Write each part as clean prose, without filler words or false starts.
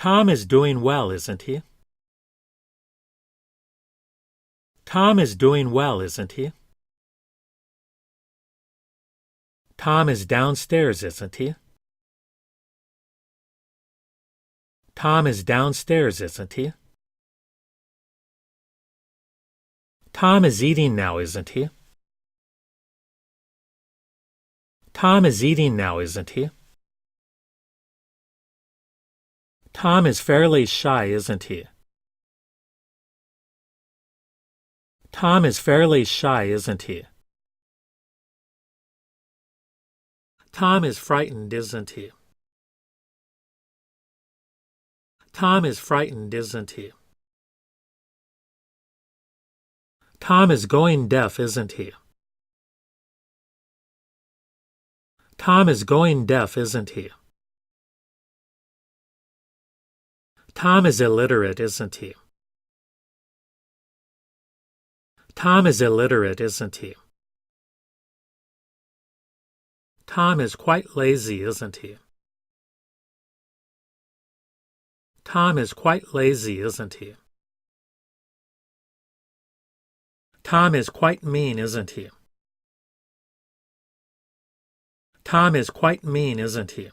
Tom is doing well, isn't he? Tom is doing well, isn't he? Tom is downstairs, isn't he? Tom is downstairs, isn't he? Tom is eating now, isn't he? Tom is eating now, isn't he? Tom is fairly shy, isn't he? Tom is fairly shy, isn't he? Tom is frightened, isn't he? Tom is frightened, isn't he? Tom is going deaf, isn't he? Tom is going deaf, isn't he? Tom is illiterate, isn't he? Tom is illiterate, isn't he? Tom is quite lazy, isn't he? Tom is quite lazy, isn't he? Tom is quite mean, isn't he? Tom is quite mean, isn't he?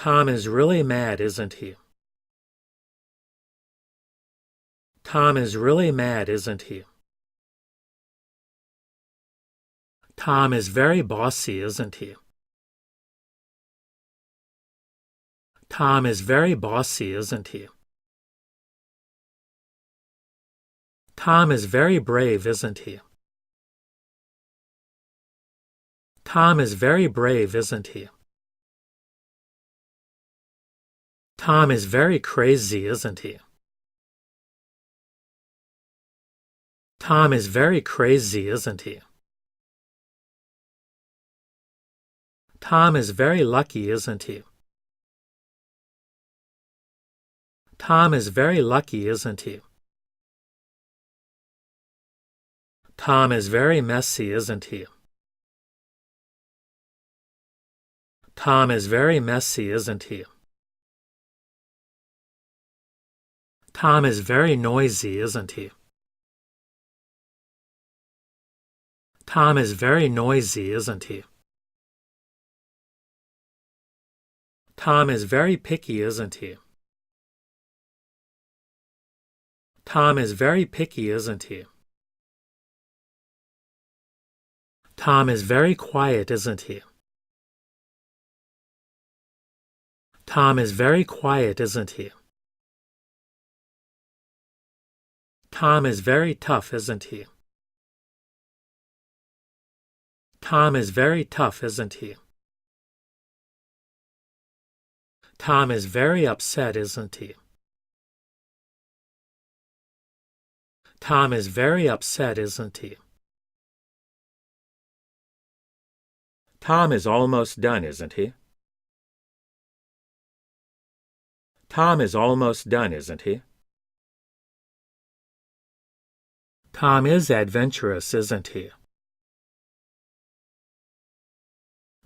Tom is really mad, isn't he? Tom is really mad, isn't he? Tom is very bossy, isn't he? Tom is very bossy, isn't he? Tom is very brave, isn't he? Tom is very brave, isn't he? Tom is very crazy, isn't he? Tom is very crazy, isn't he? Tom is very lucky, isn't he? Tom is very lucky, isn't he? Tom is very messy, isn't he? Tom is very messy, isn't he? Tom is very noisy, isn't he? Tom is very noisy, isn't he? Tom is very picky, isn't he? Tom is very picky, isn't he? Tom is very quiet, isn't he? Tom is very quiet, isn't he? Tom is very tough, isn't he? Tom is very tough, isn't he? Tom is very upset, isn't he? Tom is very upset, isn't he? Tom is almost done, isn't he? Tom is almost done, isn't he? Tom is adventurous, isn't he?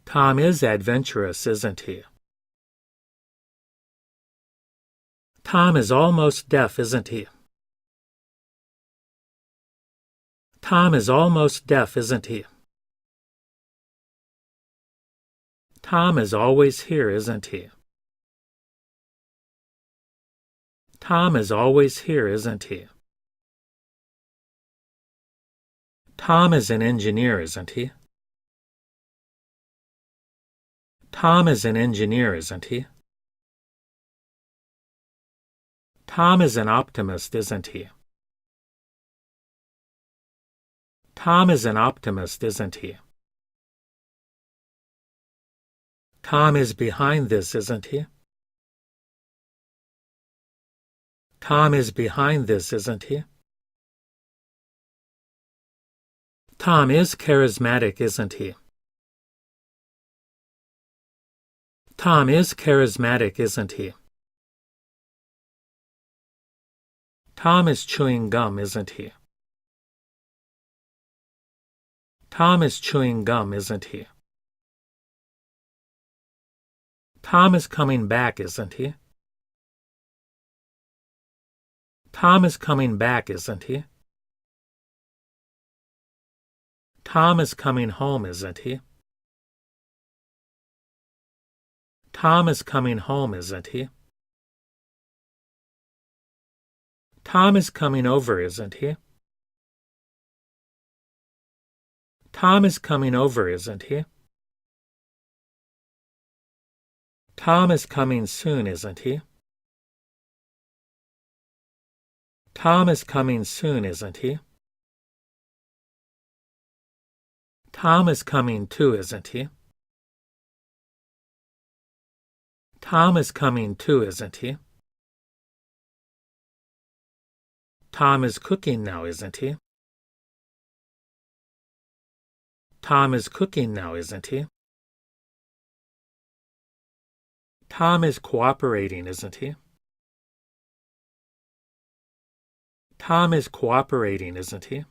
Tom is adventurous, isn't he? Tom is almost deaf, isn't he? Tom is almost deaf, isn't he? Tom is always here, isn't he? Tom is always here, isn't he? Tom is an engineer, isn't he? Tom is an engineer, isn't he? Tom is an optimist, isn't he? Tom is an optimist, isn't he? Tom is behind this, isn't he? Tom is behind this, isn't he? Tom is charismatic, isn't he? Tom is charismatic, isn't he? Tom is chewing gum, isn't he? Tom is chewing gum, isn't he? Tom is coming back, isn't he? Tom is coming back, isn't he? Tom is coming home, isn't he? Tom is coming home, isn't he? Tom is coming over, isn't he? Tom is coming over, isn't he? Tom is coming soon, isn't he? Tom is coming soon, isn't he? Tom is coming too, isn't he? Tom is coming too, isn't he? Tom is cooking now, isn't he? Tom is cooking now, isn't he? Tom is cooperating, isn't he? Tom is cooperating, isn't he?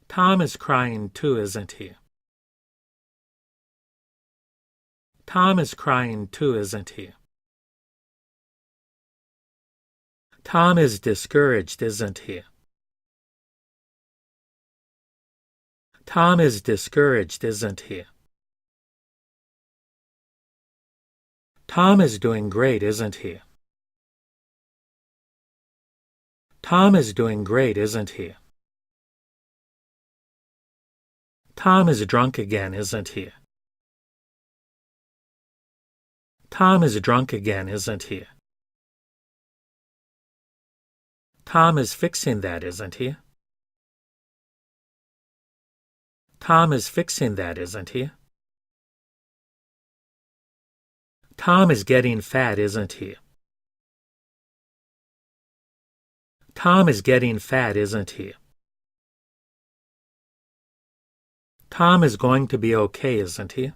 Tom is crying too, isn't he? Tom is crying too, isn't he? Tom is discouraged, isn't he? Tom is discouraged, isn't he? Tom is doing great, isn't he? Tom is doing great, isn't he? Tom is drunk again, isn't he? Tom is drunk again, isn't he? Tom is fixing that, isn't he? Tom is fixing that, isn't he? Tom is getting fat, isn't he? Tom is getting fat, isn't he? Tom is going to be okay, isn't he?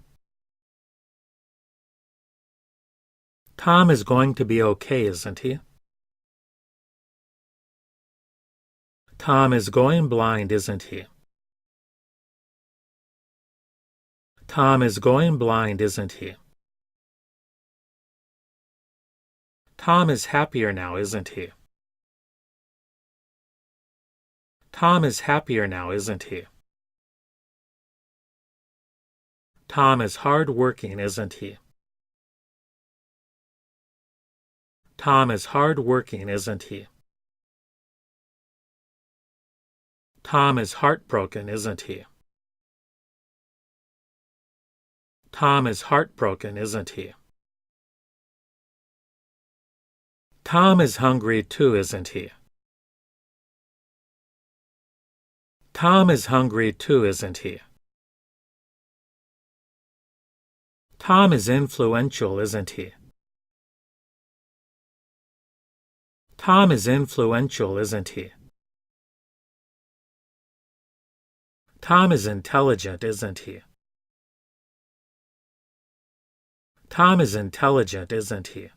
Tom is going to be okay, isn't he? Tom is going blind, isn't he? Tom is going blind, isn't he? Tom is happier now, isn't he? Tom is happier now, isn't he? Tom is hard-working, isn't he? Tom is hard-working, isn't he? Tom is heartbroken, isn't he? Tom is heartbroken, isn't he? Tom is hungry too, isn't he? Tom is hungry too, isn't he? Tom is influential, isn't he? Tom is influential, isn't he? Tom is intelligent, isn't he? Tom is intelligent, isn't he?